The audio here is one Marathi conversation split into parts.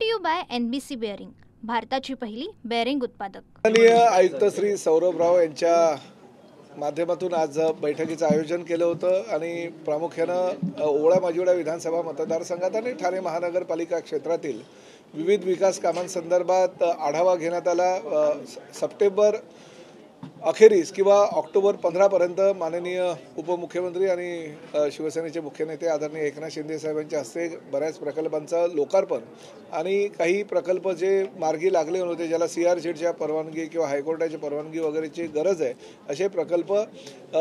To you by NBC bearing, भारताची पहिली बेअरिंग उत्पादक. माननीय आयुक्त श्री सौरभ राव यांच्या माध्यमातून आज बैठकीचं आयोजन केलं होतं आणि प्रामुख्यानं ओवळा माजिवडा विधानसभा मतदारसंघात आणि ठाणे महानगरपालिका क्षेत्रातील विविध विकास कामांसंदर्भात आढावा घेण्यात आला. सप्टेंबर अखेरीस किंवा ऑक्टोबर 15 पर्यंत माननीय उपमुख्यमंत्री आणि शिवसेनेचे मुख्य नेते आदरणीय एकनाथ शिंदे साहेबांच्या हस्ते बऱ्याच प्रकल्पांचं लोकार्पण आणि काही प्रकल्प जे मार्गी लागले होते, ज्याला CRZच्या परवानगी किंवा हायकोर्टाची परवानगी वगैरेची गरज आहे, असे प्रकल्प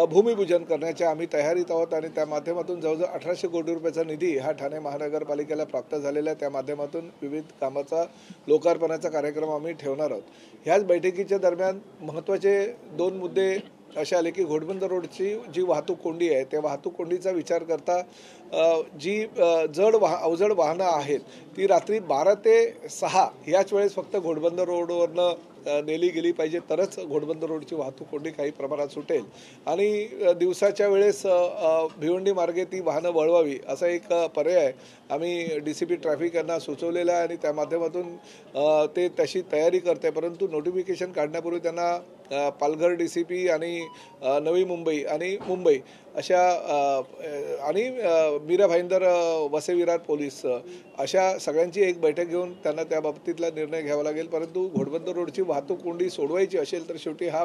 भूमिपूजन करण्याच्या आम्ही तयारीत आहोत. आणि त्या माध्यमातून जवळजवळ 1800 कोटी रुपयाचा निधी हा ठाणे महानगरपालिकेला प्राप्त झालेला आहे. त्या माध्यमातून विविध कामाचा लोकार्पणाचा कार्यक्रम आम्ही ठेवणार आहोत. ह्याच बैठकीच्या दरम्यान महत्त्वाचे 2 मुद्दे असे आले की घोडबंदर रोडची जी वाहतूक कोंडी आहे, त्या वाहतूक कोंडीचा विचार करता जी अवजड वाहनं आहेत ती रात्री 12 ते 6 याच वेळेस फक्त घोडबंदर रोडवरनं नेली गेली पाहिजे, तरच घोडबंदर रोडची वाहतूक कोंडी काही प्रमाणात सुटेल. आणि दिवसाच्या वेळेस भिवंडी मार्गे ती वाहनं वळवावी असा एक पर्याय आम्ही DCP ट्रॅफिक यांना सुचवलेला आहे आणि त्या माध्यमातून ते तशी तयारी करते. परंतु नोटिफिकेशन काढण्यापूर्वी त्यांना पालघर DCP आणि नवी मुंबई आणि मुंबई अशा आणि मीरा भाईंदर वसई विरार पोलीस अशा सगळ्यांची एक बैठक घेऊन त्यांना त्या बाबतीतला निर्णय घ्यावा लागेल. परंतु घोडबंदर रोडची वाहतूक कोंडी सोडवायची असेल तर शेवटी हा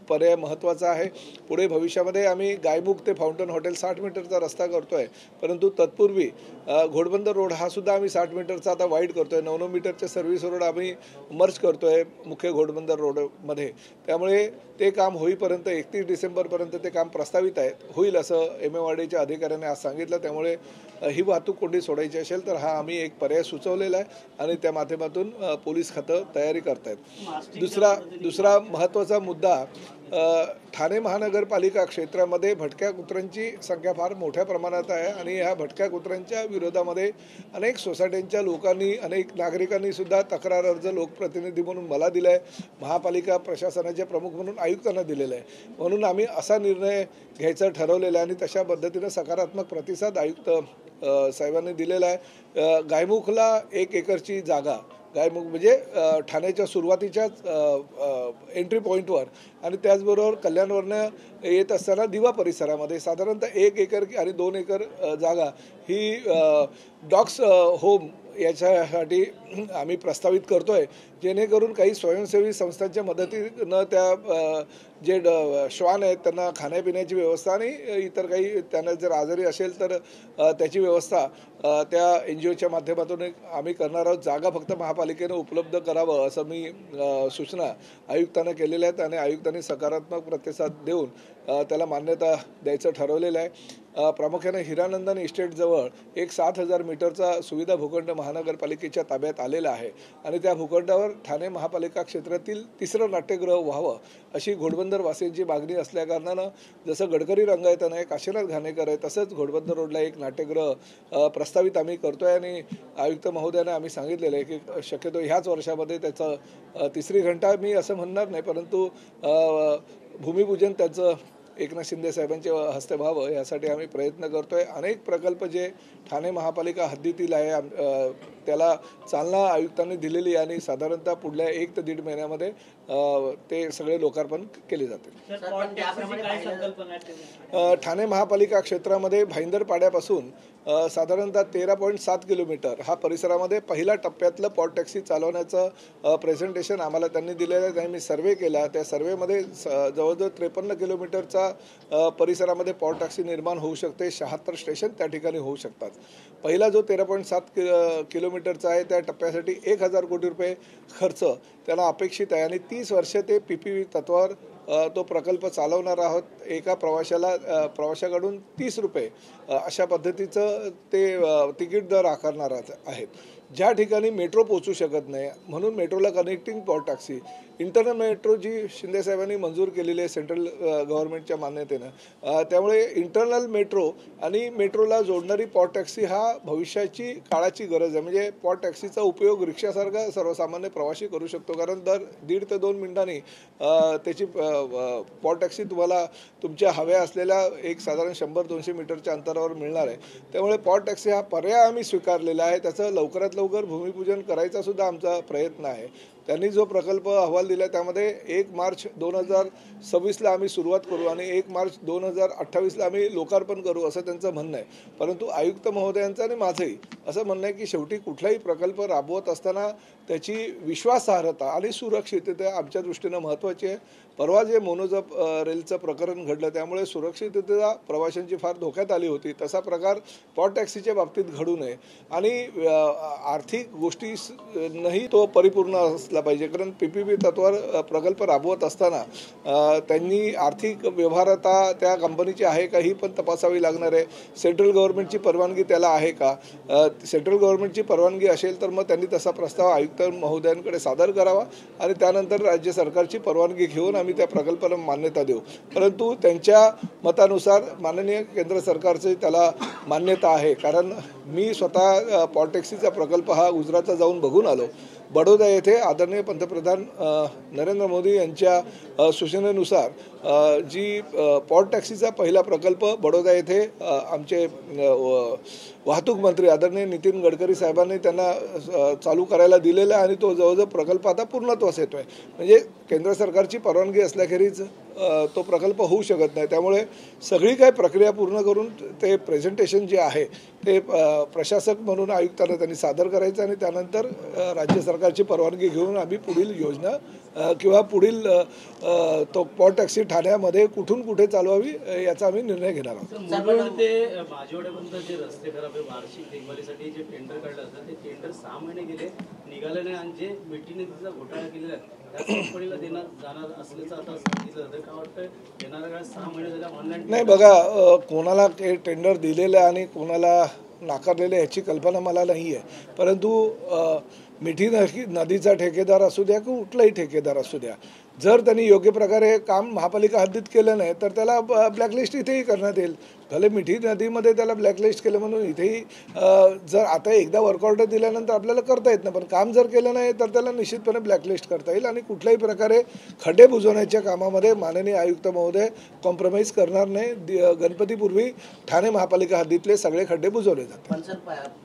पर्याय महत्त्वाचा आहे. पुढे भविष्यामध्ये आम्ही गायमुख ते फाउंटन हॉटेल 60 मीटरचा रस्ता करतोय, परंतु तत्पूर्वी घोडबंदर रोड हा सुद्धा आम्ही 60 मीटरचा आता वाईड करतोय. 9 मीटरचे सर्व्हिस रोड आम्ही मर्ज करतोय मुख्य घोडबंदर रोडमध्ये. त्यामुळे ते काम होईपर्यंत 31 डिसेंबरपर्यंत ते काम प्रस्तावित आहे, होईल असं MMRDच्या अधिकाऱ्यांनी आज सांगितलं. त्यामुळे ही वाहतूक कोंडी सोडायची असेल तर हा आम्ही एक पर्याय सुचवलेला आहे आणि त्या माध्यमातून पोलीस खातं तयारी करतायत. दुसरा महत्त्वाचा मुद्दा, ठाणे महानगरपालिका क्षेत्रामध्ये भटक्या कुत्र्यांची संख्या फार मोठ्या प्रमाणात आहे आणि ह्या भटक्या कुत्र्यांच्या विरोधामध्ये अनेक सोसायट्यांच्या लोकांनी, अनेक नागरिकांनी सुद्धा तक्रार अर्ज लोकप्रतिनिधी म्हणून मला दिला आहे, महापालिका प्रशासनाचे प्रमुख म्हणून आयुक्तांना दिलेला आहे. म्हणून आम्ही असा निर्णय घ्यायचं ठरवलेलं आहे आणि तशा पद्धतीनं सकारात्मक प्रतिसाद आयुक्त साहेबांनी दिलेला आहे. गायमुखला 1 एकरची जागा, गायमुख म्हणजे ठाण्याच्या सुरुवातीच्याच एंट्री पॉईंटवर आणि त्याचबरोबर कल्याणवरनं येत असताना दिवा परिसरामध्ये साधारणतः 1 एकर आणि 2 एकर जागा ही डॉग्स होम याच्यासाठी आम्ही प्रस्तावित करतोय, जेणेकरून काही स्वयंसेवी संस्थांच्या मदतीनं त्या जे श्वान आहेत त्यांना खाण्यापिण्याची व्यवस्था आणि इतर काही त्यांना जर आजारी असेल तर त्याची व्यवस्था त्या NGOच्या माध्यमातून आम्ही करणार आहोत. जागा फक्त महापालिकेनं उपलब्ध करावं असं मी सूचना आयुक्तांना केलेल्या आहेत आणि आयुक्तांनी सकारात्मक प्रतिसाद देऊन त्याला मान्यता द्यायचं ठरवलेलं आहे. प्रामुख्याने हिरानंदन इस्टेटजवळ एक 7000 मीटरचा सुविधा भूखंड महानगरपालिकेच्या ताब्यात आलेला आहे आणि त्या भूखंडावर ठाणे महापालिका क्षेत्रातील 3रं नाट्यगृह व्हावं अशी घोडबंदर वासियांची मागणी असल्याकारणानं जसं गडकरी रंगायतन आहे, काशीनाथ घाणेकर आहे, तसंच घोडबंदर रोडला एक नाट्यगृह प्रस्तावित आम्ही करतोय आणि आयुक्त महोदयांना आम्ही सांगितलेलं आहे की शक्यतो ह्याच वर्षामध्ये त्याचं 3री घंटा मी असं म्हणणार नाही, परंतु भूमिपूजन त्याचं एकनाथ शिंदे साहेबांच्या हस्ते व्हावं यासाठी आम्ही प्रयत्न करतोय. अनेक प्रकल्प जे ठाणे महापालिका हद्दीतील आहे त्याला चालना आयुक्तांनी दिलेली आहे आणि साधारणतः पुढल्या 1 ते 1.5 महिन्यामध्ये ते सगळे लोकार्पण केले जातील. ठाणे महापालिका क्षेत्रामध्ये भाईंदर पाड्यापासून साधारणतः 13.7 किलोमीटर हा परिसरामध्ये पहिल्या टप्प्यातलं पॉट टॅक्सी चालवण्याचं प्रेझेंटेशन आम्हाला त्यांनी दिलेलं आहे. त्यांनी मी सर्वे केला. त्या सर्वेमध्ये जवळजवळ 53 किलोमीटरचा परिसरामध्ये पॉट टॅक्सी निर्माण होऊ शकते. 76 स्टेशन त्या ठिकाणी होऊ शकतात. पहिला जो 13.7 किलोमीटरचा आहे त्या टप्प्यासाठी 1000 कोटी रुपये खर्च त्यांना अपेक्षित आहे आणि 30 वर्ष ते PPP तत्वावर तो प्रकल्प चालवणार आहोत. एका प्रवाशाकडून 30 रुपये अशा पद्धतीचं ते तिकीट दर आकारणार आहेत. ज्या ठिकाणी मेट्रो पोहोचू शकत नाही म्हणून मेट्रोला connecting pod taxi, internal metro जी शिंदे साहेबांनी मंजूर केलेली आहे सेंट्रल गव्हर्नमेंटच्या मान्यतेनं, त्यामुळे इंटरनल मेट्रो आणि मेट्रोला जोडणारी पॉट टॅक्सी हा भविष्याची काळाची गरज आहे. म्हणजे पॉट टॅक्सीचा उपयोग रिक्षासारखा सर्वसामान्य प्रवासी करू शकतो, कारण दर 1.5 ते 2 मिनिटांनी त्याची पॉट टॅक्सी तुम्हाला तुमच्या हव्या असलेल्या एक साधारण 100-200 मीटरच्या अंतरावर मिळणार आहे. त्यामुळे पॉट टॅक्सी हा पर्याय आम्ही स्वीकारलेला आहे. त्याचं लवकरात लवकर भूमिपूजन करायचा सुद्धा आमचा प्रयत्न आहे. त्यांनी जो प्रकल्प अहवाल दिला त्यामध्ये 1 मार्च 2026ला आम्ही सुरुवात करू आणि 1 मार्च 2028ला आम्ही लोकार्पण करू असं त्यांचं म्हणणं आहे. परंतु आयुक्त महोदयांचं आणि माझंही असं म्हणणं आहे की शेवटी कुठलाही प्रकल्प राबवत असताना त्याची विश्वासार्हता आणि सुरक्षितता आमच्या दृष्टीनं महत्त्वाची आहे. परवा जे मोनोजॉब रेलचं प्रकरण घडलं त्यामुळे सुरक्षितता प्रवाशांची फार धोक्यात आली होती. तसा प्रकार पॉट टॅक्सीच्या बाबतीत घडू नये आणि आर्थिक गोष्टी नाही तो परिपूर्ण असला पाहिजे. कारण PPP तत्वावर प्रकल्प राबवत असताना त्यांनी आर्थिक व्यवहारता त्या कंपनीची आहे का ही पण तपासावी लागणार आहे. सेंट्रल गव्हर्नमेंटची परवानगी त्याला आहे का. सेंट्रल गव्हर्नमेंटची परवानगी असेल तर मग त्यांनी तसा प्रस्ताव आयुक्त महोदयांकडे सादर करावा आणि त्यानंतर राज्य सरकारची परवानगी घेऊन आम्ही त्या प्रकल्पाला मान्यता देऊ. परंतु त्यांच्या मतानुसार माननीय केंद्र सरकारची त्याला मान्यता आहे. कारण मी स्वतः पॉट टॅक्सीचा प्रकल्प हा गुजरातला जाऊन बघून आलो. बडोदा येथे आदरणीय पंतप्रधान नरेंद्र मोदी यांच्या सूचनेनुसार जी पॉट टॅक्सीचा पहिला प्रकल्प बडोदा येथे आमचे वाहतूक मंत्री आदरणीय नितीन गडकरी साहेबांनी त्यांना चालू करायला दिलेला आहे आणि तो जवळजवळ प्रकल्प आता पूर्णत्वास येतो आहे. म्हणजे केंद्र सरकारची परवानगी असल्याखेरीज तो प्रकल्प होऊ शकत नाही. त्यामुळे सगळी काही प्रक्रिया पूर्ण करून ते प्रेझेंटेशन जे आहे ते प्रशासक म्हणून आयुक्तांना त्यांनी सादर करायचं आणि त्यानंतर राज्य सरकारची परवानगी घेऊन आम्ही पुढील योजना किंवा पुढील तो पॉट टॅक्सी ठाण्यामध्ये कुठून कुठे चालवावी याचा आम्ही निर्णय घेणार आहोत. मुंबईवर ते माझेवाड्यापर्यंत जे रस्ते खराब आहे वार्षिक देखभालीसाठी जे टेंडर काढलं असतं ते टेंडर 6 महिने गेले निघाले नाही आणि जे मिटीनेचा घोटाळा केलेला आहे त्या कंपनीला देणार जाणार असल्याचं आता सांगितलं जातं. का वाटतं येणाऱ्या काळात 6 महिने झाल्या ऑनलाईन नाही बघा, कोणाला ते टेंडर दिलेलं आणि कोणाला नाकारलेलं याची कल्पना मला नाही आहे. परंतु मिठी नदीचा ठेकेदार असू द्या की कुठलाही ठेकेदार असू द्या, जर त्यांनी योग्य प्रकारे काम महापालिका हद्दीत केलं नाही तर त्याला ब्लॅकलिस्ट इथेही करण्यात येईल. भले मिठी नदीमध्ये त्याला ब्लॅकलिस्ट केलं म्हणून इथेही जर आता एकदा वर्क ऑर्डर दिल्यानंतर आपल्याला करता येत नाही, पण काम जर केलं नाही तर त्याला निश्चितपणे ब्लॅकलिस्ट करता येईल आणि कुठल्याही प्रकारे खड्डे बुजवण्याच्या कामामध्ये माननीय आयुक्त महोदय कॉम्प्रोमाइज करणार नाही. गणपतीपूर्वी ठाणे महापालिका हद्दीतले सगळे खड्डे बुजवले जातात. पण सर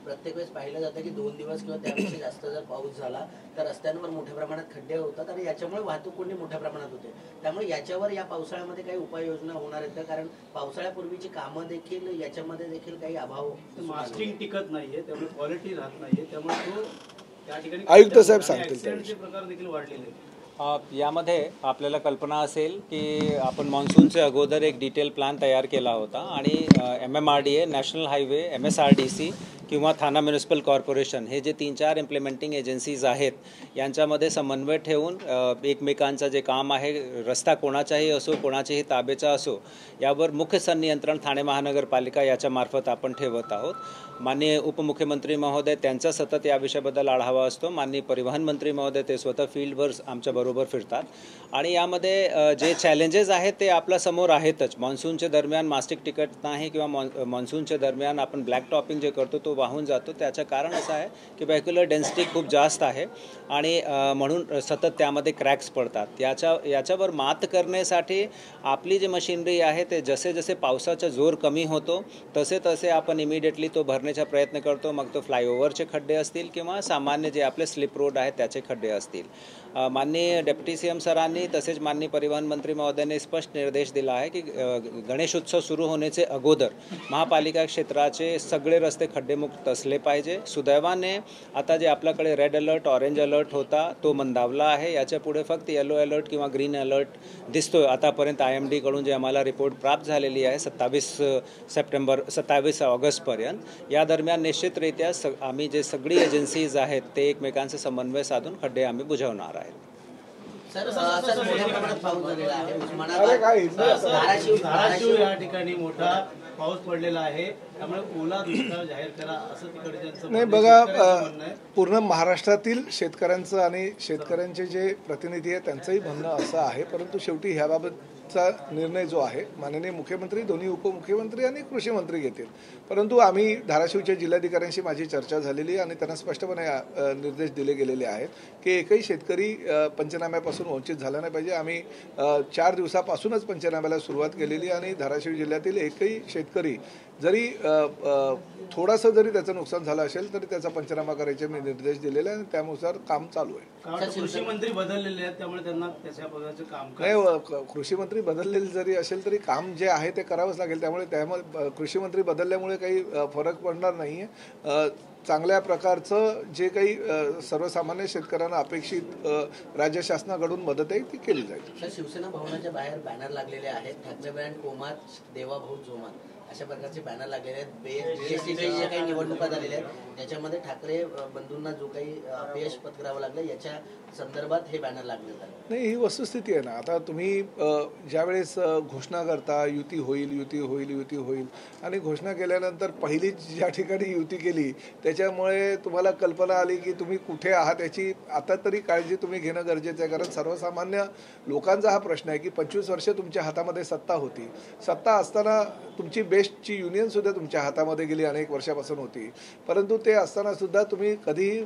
प्रत्येक वेळेस पाहिलं जातं की 2 दिवस किंवा त्यापेक्षा जास्त जर पाऊस झाला तर रस्त्यांवर मोठ्या प्रमाणात खड्डे होतात आणि याच्यामुळे वाहतूक कोंडी मोठ्या प्रमाणात होते. त्यामुळे याच्यावर या पावसाळ्यामध्ये काही उपाययोजना होणार आहेत का? कारण पावसाळ्यापूर्वीची कामं देखील याच्यामध्ये देखील काही अभाव मास्टिंग टिकत नाहीये, त्यामुळे क्वालिटी राहत नाहीये, त्यामुळे तो त्या ठिकाणी आयुक्त साहेब सांगतील ऍक्सिडेंटचे प्रकार देखील वाढलेले आहेत. यामध्ये आपल्याला कल्पना असेल की आपण मान्सूनचे अगोदर एक डिटेल प्लॅन तयार केला होता आणि MMRDA, नॅशनल हायवे, MSRDC किंवा ठाणा म्युनिसिपल कॉर्पोरेशन हे जे 3-4 इम्प्लिमेंटिंग एजन्सीज आहेत यांच्यामध्ये समन्वय ठेवून एकमेकांचं जे काम आहे, रस्ता कोणाचाही असो कोणाच्याही ताबेचा असो, यावर मुख्य संनियंत्रण ठाणे महानगरपालिका याच्यामार्फत आपण ठेवत आहोत. माननीय उपमुख्यमंत्री महोदय त्यांचा सतत या विषयाबद्दल आढावा असतो. माननीय परिवहन मंत्री महोदय ते स्वतः फील्डवर आमच्याबरोबर फिरतात आणि यामध्ये जे चॅलेंजेस आहेत ते आपल्या समोर आहेतच. मान्सूनच्या दरम्यान मास्टिक टिकट नाही किंवा मान्सूनच्या दरम्यान आपण ब्लॅक टॉपिंग जे करतो तो वाहून जातो. त्याचं कारण असं आहे की व्हेक्युलर डेन्सिटी खूप जास्त आहे आणि म्हणून सतत त्यामध्ये क्रॅक्स पडतात. याच्यावर मात करण्यासाठी आपली जी मशिनरी आहे ते जसे जसे पावसाचा जोर कमी होतो तसे तसे आपण इमिडिएटली तो भरण्याचा प्रयत्न करतो. मग तो फ्लायओव्हरचे खड्डे असतील किंवा सामान्य जे आपले स्लिप रोड आहेत त्याचे खड्डे असतील. माननीय डेप्युटी CM सरांनी तसेच माननीय परिवहन मंत्री महोदयांनी स्पष्ट निर्देश दिला आहे की गणेशोत्सव सुरू होण्याचे अगोदर महापालिका क्षेत्राचे सगळे रस्ते खड्डेमुक्त असले पाहिजे. सुदैवाने आता जे आपल्याकडे रेड अलर्ट, ऑरेंज अलर्ट होता तो मंदावला आहे. याच्या पुढे फक्त येलो अलर्ट किंवा ग्रीन अलर्ट दिसतोय. आतापर्यंत IMD कडून जे आम्हाला रिपोर्ट प्राप्त झालेली आहे 27 ऑगस्टपर्यंत, या दरम्यान निश्चितरित्या आम्ही जे सगळी एजन्सीज आहेत ते एकमेकांचा समन्वय साधून खड्डे आम्ही बुजवणार आहेत. सर मोठ्या प्रमाणात पाऊस झालेला आहे. धाराशिव या ठिकाणी मोठा पाऊस पडलेला आहे, त्यामुळे ओला दुष्काळ जाहीर करा असं तिकडे नाही बघा, पूर्ण महाराष्ट्रातील शेतकऱ्यांचं आणि शेतकऱ्यांचे जे प्रतिनिधी आहेत त्यांचंही म्हणणं असं आहे. परंतु शेवटी ह्याबाबतचा निर्णय जो आहे माननीय मुख्यमंत्री, दोन्ही उपमुख्यमंत्री आणि कृषी मंत्री घेतील. परंतु आम्ही धाराशिवच्या जिल्हाधिकाऱ्यांशी माझी चर्चा झालेली आणि त्यांना स्पष्टपणे निर्देश दिले गेलेले आहेत की एकही शेतकरी पंचनाम्यापासून वंचित झाला नाही पाहिजे. आम्ही 4 दिवसापासूनच पंचनाम्याला सुरुवात केलेली आणि धाराशिव जिल्ह्यातील एकही शेतकरी जरी थोडंसं जरी त्याचं नुकसान झालं असेल तरी त्याचा पंचनामा करायचे मी निर्देश दिलेले आणि त्यानुसार काम चालू आहे. कारण कृषी मंत्री बदललेले आहेत त्यामुळे त्यांना त्याच्या पदाचं काम नाही, कृषी मंत्री बदललेले जरी असेल तरी काम जे आहे ते करावंच लागेल. त्यामुळे कृषी मंत्री बदलल्यामुळे काही फरक पडणार नाही आहे. चांगल्या प्रकारचं जे काही सर्वसामान्य शेतकऱ्यांना अपेक्षित राज्य शासनाकडून मदत आहे ती केली जाईल. सर, शिवसेना भवनाच्या बाहेर बॅनर लागलेले आहेत. ठाकरे ब्रँड कोमात, देवाभाऊ जोमात अशा प्रकारचे बॅनर लागलेले आहेत. बीएससीच्या जे काही निवडणुका झालेल्या आहेत त्याच्यामध्ये ठाकरे बंधूंना जो काही अपयश पत्करावं लागलं याच्या संदर्भात हे बॅनर लागण्यात आले. नाही, ही वस्तुस्थिती आहे ना. आता तुम्ही ज्यावेळेस घोषणा करता युती होईल युती होईल युती होईल आणि घोषणा केल्यानंतर पहिलीच ज्या ठिकाणी युती केली त्याच्यामुळे तुम्हाला कल्पना आली की तुम्ही कुठे आहात याची आता तरी काळजी तुम्ही घेणं गरजेचं आहे. कारण सर्वसामान्य लोकांचा हा प्रश्न आहे की 25 वर्ष तुमच्या हातामध्ये सत्ता होती. सत्ता असताना तुमची बेस्टची युनियन सुद्धा तुमच्या हातामध्ये गेली अनेक वर्षापासून होती. परंतु ते असताना सुद्धा तुम्ही कधीही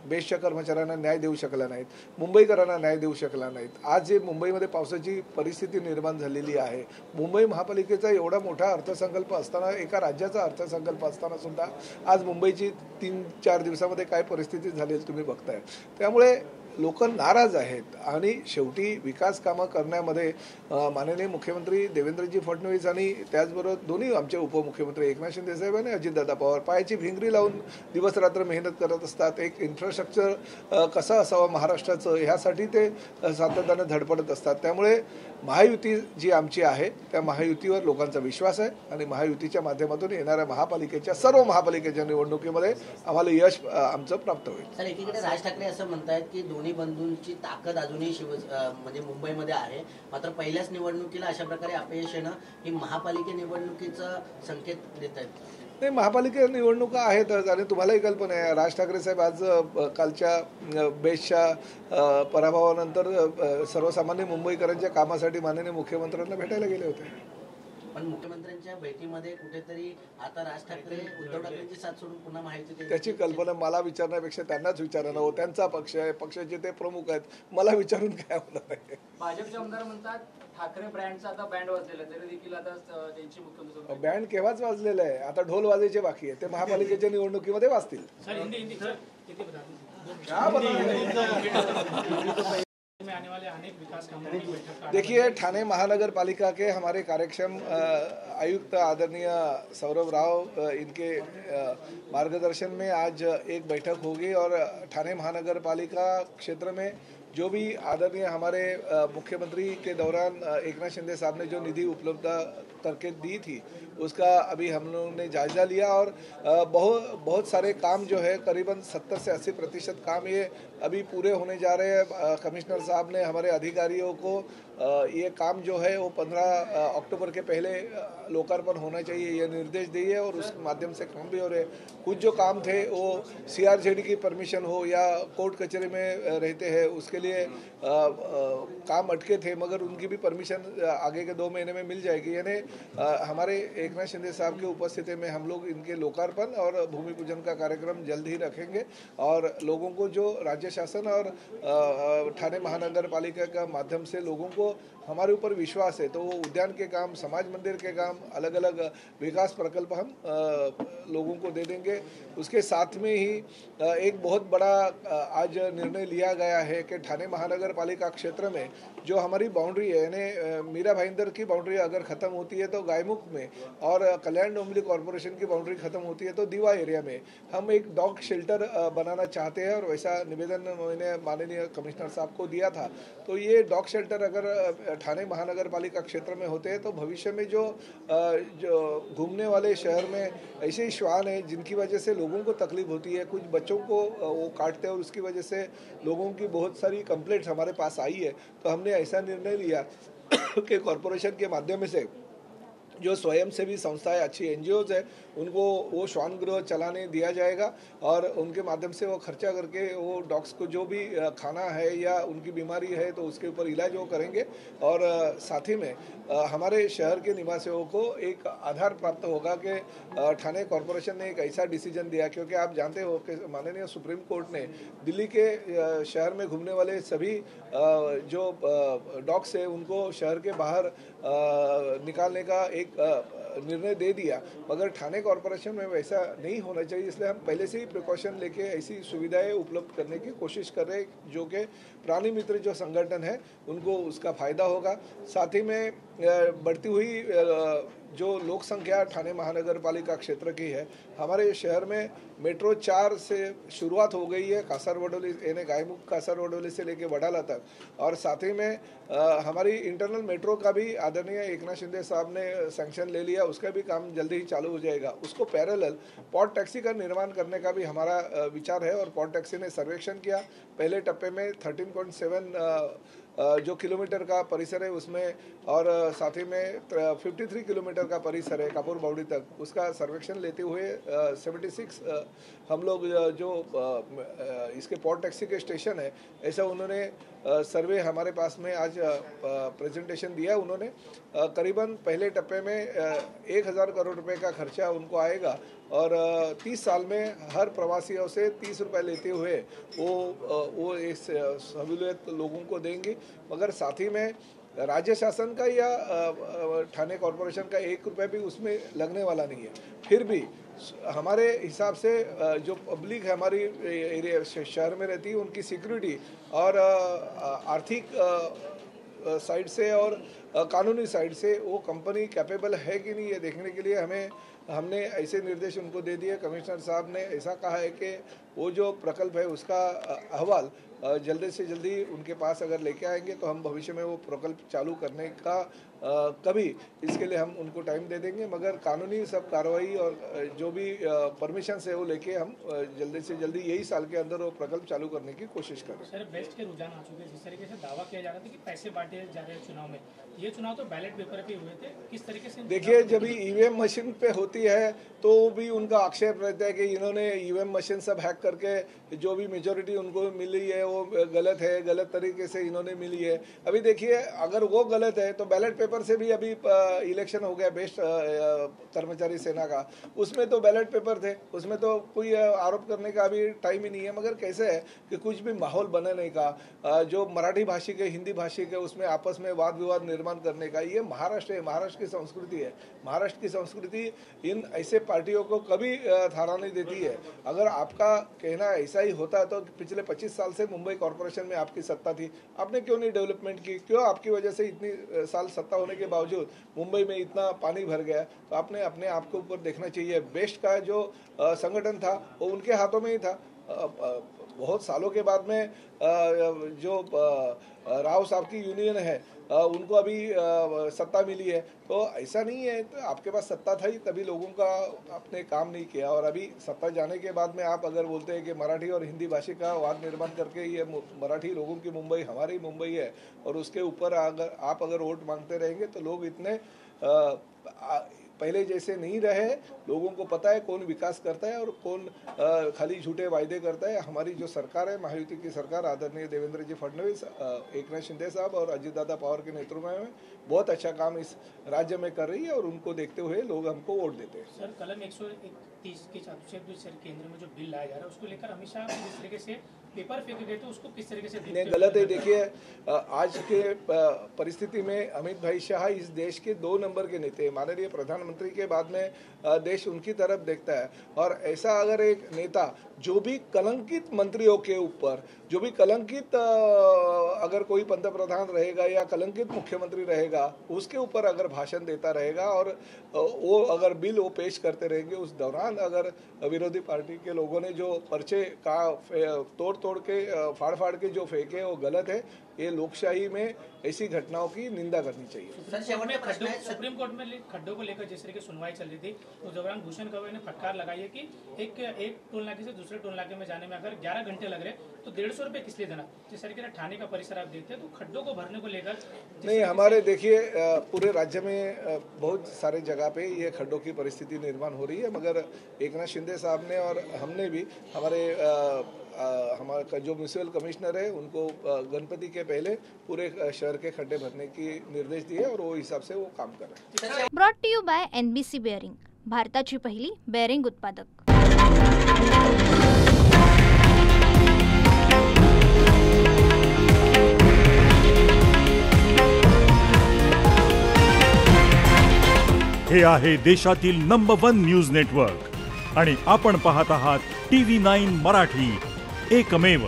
बेस्टच्या कर्मचाऱ्यांना न्याय देऊ शकला नाहीत, मुंबईकरांना न्याय देऊ शकला नाहीत. आज जे मुंबईमध्ये पावसाची परिस्थिती निर्माण झालेली आहे, मुंबई महापालिकेचा एवढा मोठा अर्थसंकल्प असताना, एका राज्याचा अर्थसंकल्प असताना सुद्धा आज मुंबईची 3-4 दिवसामध्ये काय परिस्थिती झालेली तुम्ही बघताय. त्यामुळे लोक नाराज आहेत आणि शेवटी विकास कामं करण्यामध्ये माननीय मुख्यमंत्री देवेंद्रजी फडणवीस आणि त्याचबरोबर दोन्ही आमचे उपमुख्यमंत्री एकनाथ शिंदे साहेब आणि अजितदादा पवार पायाची भिंगरी लावून दिवसरात्र मेहनत करत असतात. एक इन्फ्रास्ट्रक्चर कसं असावं महाराष्ट्राचं ह्यासाठी ते सातत्यानं धडपडत असतात. त्यामुळे महायुती जी आमची आहे त्या महायुतीवर लोकांचा विश्वास आहे आणि महायुतीच्या माध्यमातून येणाऱ्या महापालिकेच्या सर्व महापालिकेच्या निवडणुकीमध्ये आम्हाला यश आमचं प्राप्त होईल. सर, एकीकडे राज ठाकरे असं म्हणतायत की दोन्ही बंधूंची ताकद अजूनही म्हणजे मुंबईमध्ये आहे, मात्र पहिल्याच निवडणुकीला अशा प्रकारे अपयश येणं ही महापालिका निवडणुकीचा संकेत देत आहेत. नाही, महापालिका निवडणुका आहेतच आणि तुम्हालाही कल्पना आहे राज ठाकरे साहेब आज कालच्या बेस्टच्या पराभवानंतर सर्वसामान्य मुंबईकरांच्या कामासाठी माननीय मुख्यमंत्र्यांना भेटायला गेले होते. पण मुख्यमंत्र्यांच्या भेटीमध्ये कुठेतरी आता राज ठाकरे उद्धव ठाकरेंची साथ सोडून पुन्हा माहिती त्याची कल्पना मला विचारण्यापेक्षा त्यांनाच विचारणं हो. त्यांचा पक्ष आहे, पक्षाचे ते प्रमुख आहेत, मला विचारून काय होणार आहे. भाजपचे आमदार म्हणतात ठाकरे ब्रँडचा आता बँड वाजलेला तरी देखील आता त्यांची मुख्यमंत्री बँड केव्हाच वाजलेला आहे, आता ढोल वाजायचे बाकी आहे. ते महापालिकेच्या निवडणुकीमध्ये वाजतील. देखिए, ठाणे महानगर पालिका के हमारे कार्यक्षम आयुक्त आदरणीय सौरभ राव इनके मार्गदर्शन में आज एक बैठक होगी और ठाणे महानगर पालिका क्षेत्र में जो भी आदरणीय हमारे मुख्यमंत्री के दौरान एकनाथ शिंदे साहब ने जो निधि उपलब्ध करके दी थी उसका अभी हम लोगों ने जायज़ा लिया और बहुत सारे काम जो है करीबन 70 से 80% काम ये अभी पूरे होने जा रहे हैं. कमिश्नर साहब ने हमारे अधिकारियों को ये काम जो है वो 15 अक्टूबर के पहले लोकार्पण होना चाहिए ये निर्देश दिए और उस माध्यम से काम भी हो रहे. कुछ जो काम थे वो CRZD की परमिशन हो या कोर्ट कचहरी में रहते हैं उसके लिए काम अटके थे, मगर उनकी भी परमिशन आगे के 2 महीने में मिल जाएगी. यानी हमारे एकनाथ शिंदे साहब की उपस्थिति में हम लोग इनके लोकार्पण और भूमि पूजन का कार्यक्रम जल्द ही रखेंगे और लोगों को जो राज्य शासन और ठाणे महानगर पालिका का माध्यम से लोगों को हमारे ऊपर विश्वास है तो वो उद्यान के काम, समाज मंदिर के काम, अलग अलग विकास प्रकल्प हम लोगों को दे देंगे. उसके साथ में ही एक बहुत बड़ा आज निर्णय लिया गया है कि ठाणे महानगर पालिका क्षेत्र में जो हमारी बाउंड्री है यानी मीरा भाईंदर की बाउंड्री अगर ख़त्म होती है तो गायमुख में और कल्याण डोंबिवली कॉरपोरेशन की बाउंड्री ख़त्म होती है तो दीवा एरिया में हम एक डॉग शेल्टर बनाना चाहते हैं और वैसा निवेदन मैंने माननीय कमिश्नर साहब को दिया था. तो ये डॉग शेल्टर अगर ठाणे महानगर पालिका क्षेत्र में होते हैं तो भविष्य में जो घूमने वाले शहर में ऐसे ही श्वान हैं जिनकी वजह से लोगों को तकलीफ होती है, कुछ बच्चों को वो काटते हैं और उसकी वजह से लोगों की बहुत सारी कंप्लेंट्स हमारे पास आई है. तो हमने ऐसा निर्णय लिया कि कॉरपोरेशन के माध्यम से जो स्वयंसेवी संस्थाएं अच्छी NGOs है उनको वो श्वान गृह चलाने दिया जाएगा और उनके माध्यम से वो खर्चा करके वो डॉग्स को जो भी खाना है या उनकी बीमारी है तो उसके ऊपर इलाज वो करेंगे. और साथ ही में हमारे शहर के निवासियों को एक आधार प्राप्त होगा कि ठाणे कॉरपोरेशन ने एक ऐसा डिसीजन दिया, क्योंकि आप जानते हो कि माननीय सुप्रीम कोर्ट ने दिल्ली के शहर में घूमने वाले सभी जो डॉग्स है उनको शहर के बाहर निकालने का एक निर्णय दे दिया, मगर ठाणे कॉरपोरेशन में वैसा नहीं होना चाहिए, इसलिए हम पहले से ही प्रिकॉशन लेके ऐसी सुविधाएं उपलब्ध करने की कोशिश कर रहे हैं जो कि प्राणी मित्र जो संगठन है उनको उसका फायदा होगा। साथ ही में बढ़ती हुई जो लोक संख्या ठाणे महानगर पालिका क्षेत्र की है, हमारे शहर में मेट्रो 4 से शुरुआत हो गई है, कासारवडोली यानी गायमुख कासारवडोली से लेके वडाला तक, और साथ ही में हमारी इंटरनल मेट्रो का भी आदरणीय एकनाथ शिंदे साहब ने सैंक्शन ले लिया, उसका भी काम जल्दी ही चालू हो जाएगा। उसको पैरेलल पॉड टैक्सी का निर्माण करने का भी हमारा विचार है, और पॉड टैक्सी ने सर्वेक्षण किया। पहले टप्पे में 13.7 जो किलोमीटर का परिसर है उसमें, और साथ ही में 53 किलोमीटर का परिसर है कापुर बावड़ी तक, उसका सर्वेक्षण लेते हुए 76 हम लोग जो इसके पॉड टैक्सी के स्टेशन है ऐसा उन्होंने सर्वे हमारे पास में आज प्रेजेंटेशन दिया। उन्होंने करीबन पहले टप्पे में 1000 करोड़ रुपए का खर्चा उनको आएगा, और 30 साल में हर प्रवासियों से 30 रुपये लेते हुए वो इस सहूलियत लोगों को देंगे। मगर साथ ही में राज्य शासन का या ठाणे कॉरपोरेशन का 1 रुपये भी उसमें लगने वाला नहीं है। फिर भी हमारे हिसाब से जो पब्लिक है हमारी एरिया शहर में रहती है, उनकी सिक्योरिटी और आर्थिक साइड से और कानूनी साइड से वो कंपनी कैपेबल है कि नहीं, ये देखने के लिए हमने ऐसे निर्देश उनको दे दिए। कमिश्नर साहब ने ऐसा कहा है कि वो जो प्रकल्प है उसका अहवाल जल्दी से जल्दी उनके पास अगर लेके आएंगे तो हम भविष्य में वो प्रकल्प चालू करने का कभी इसके लिए हम उनको टाइम दे देंगे, मगर कानूनी सब कार्रवाई और जो भी परमिशन है वो लेके हम जल्दी से जल्दी यही साल के अंदर वो प्रकल्प चालू करने की कोशिश कर रहे हैं। सर, बेस्ट के रुझान आ चुके हैं, जिस तरीके से दावा किया जा रहा था कि पैसे बांटे जा रहे हैं चुनाव में, ये चुनाव तो बैलेट पेपर पे हुए थे, किस तरीके से? देखिए, जब ईवीएम मशीन पे होती है तो भी उनका आक्षेप रहता है कि इन्होंने ईवीएम मशीन सब हैक करके जो भी मेजोरिटी उनको मिली है वो गलत है, गलत तरीके से इन्होंने मिली है। अभी देखिए, अगर वो गलत है तो बैलेट पेपर से भी अभी इलेक्शन हो गया बेस्ट कर्मचारी सेना का, उसमें तो बैलेट पेपर थे, उसमें तो कोई आरोप करने का अभी टाइम ही नहीं है। मगर कैसे है कि कुछ भी माहौल बने नहीं का, जो मराठी भाषी के हिंदी भाषी के उसमें आपस में वाद विवाद निर्माण करने का, ये महाराष्ट्र है, महाराष्ट्र की संस्कृति है। महाराष्ट्र की संस्कृति इन ऐसे पार्टियों को कभी थारा नहीं देती है। अगर आपका कहना ऐसा ही होता तो पिछले 25 साल से मुंबई कॉरपोरेशन में आपकी सत्ता थी, आपने क्यों नहीं डेवलपमेंट की? क्यों आपकी वजह से इतनी साल सत्ता होने के बावजूद मुंबई में इतना पानी भर गया? तो आपने अपने आप के ऊपर देखना चाहिए। बेस्ट का जो संगठन था वो उनके हाथों में ही था। बहुत सालों के बाद में जो राव साहब की यूनियन है उनको अभी सत्ता मिली है, तो ऐसा नहीं है तो आपके पास सत्ता था ही तभी लोगों का आपने काम नहीं किया। और अभी सत्ता जाने के बाद में आप अगर बोलते हैं कि मराठी और हिंदी भाषी का वाद निर्माण करके ये मराठी लोगों की मुंबई हमारी मुंबई है, और उसके ऊपर अगर आप वोट मांगते रहेंगे तो लोग इतने पहले जैसे नहीं रहे। लोगों को पता है कौन विकास करता है और कौन खाली झूठे वायदे करता है। हमारी जो सरकार है, महायुति की सरकार, आदरणीय देवेंद्र जी फडणवीस, एकनाथ शिंदे साहब और अजित दादा पवार के नेतृत्व में बहुत अच्छा काम इस राज्य में कर रही है, और उनको देखते हुए लोग हमको वोट देते हैं। सर, कलम 131 के केंद्र में जो बिल लाया जा रहा है उसको लेकर अमित शाह जिस तरीके से पेपर फेंके गए तो उसको किस तरीके से नहीं, गलत है। देखिए, आज के परिस्थिति में अमित भाई शाह इस देश के 2 नंबर के नेता हैं। माननीय प्रधानमंत्री के बाद में देश उनकी तरफ देखता है, और ऐसा अगर एक नेता जो भी कलंकित मंत्रियों के ऊपर, जो भी कलंकित अगर कोई पंतप्रधान रहेगा या कलंकित मुख्यमंत्री रहेगा उसके ऊपर अगर भाषण देता रहेगा और वो अगर बिल वो पेश करते रहेंगे, उस दौरान अगर विरोधी पार्टी के लोगों ने जो पर्चे का तोड़ के फाड़ के जो फेंके वो गलत है। ये लोकशाही में ऐसी घटनाओं की निंदा करनी चाहिए। सुप्रीम कोर्ट में खड्डों को लेकर जिस तरीके सुनवाई चल रही थी उस दौरान भूषण कवरे ने फटकार लगाई है कि एक टोल नाके से दूसरे टोल नाके में जाने में अगर 11 घंटे लग रहे तो 150 रुपये किस लिए देना? जिस तरीके से ठाणे का परिसर आप देखते हैं तो खड्डों को भरने को लेकर नहीं, हमारे देखिए पूरे राज्य में बहुत सारे जगह पे ये खड्डों की परिस्थिति निर्माण हो रही है, मगर एकनाथ शिंदे साहब ने और हमने भी हमारा जो म्यूनिसिपल कमिश्नर है उनको गणपति के पहले पूरे शहर के खड्डे भरने की निर्देश दिए और वो हिसाब से वो काम कर रहे हैं। Brought to you by NBC bearing, भारताची पहिली बेअरिंग उत्पादक। हे आहे देशातील नंबर 1 न्यूज नेटवर्क आणि आपण पाहत आहात TV9 मराठी, एकमेव.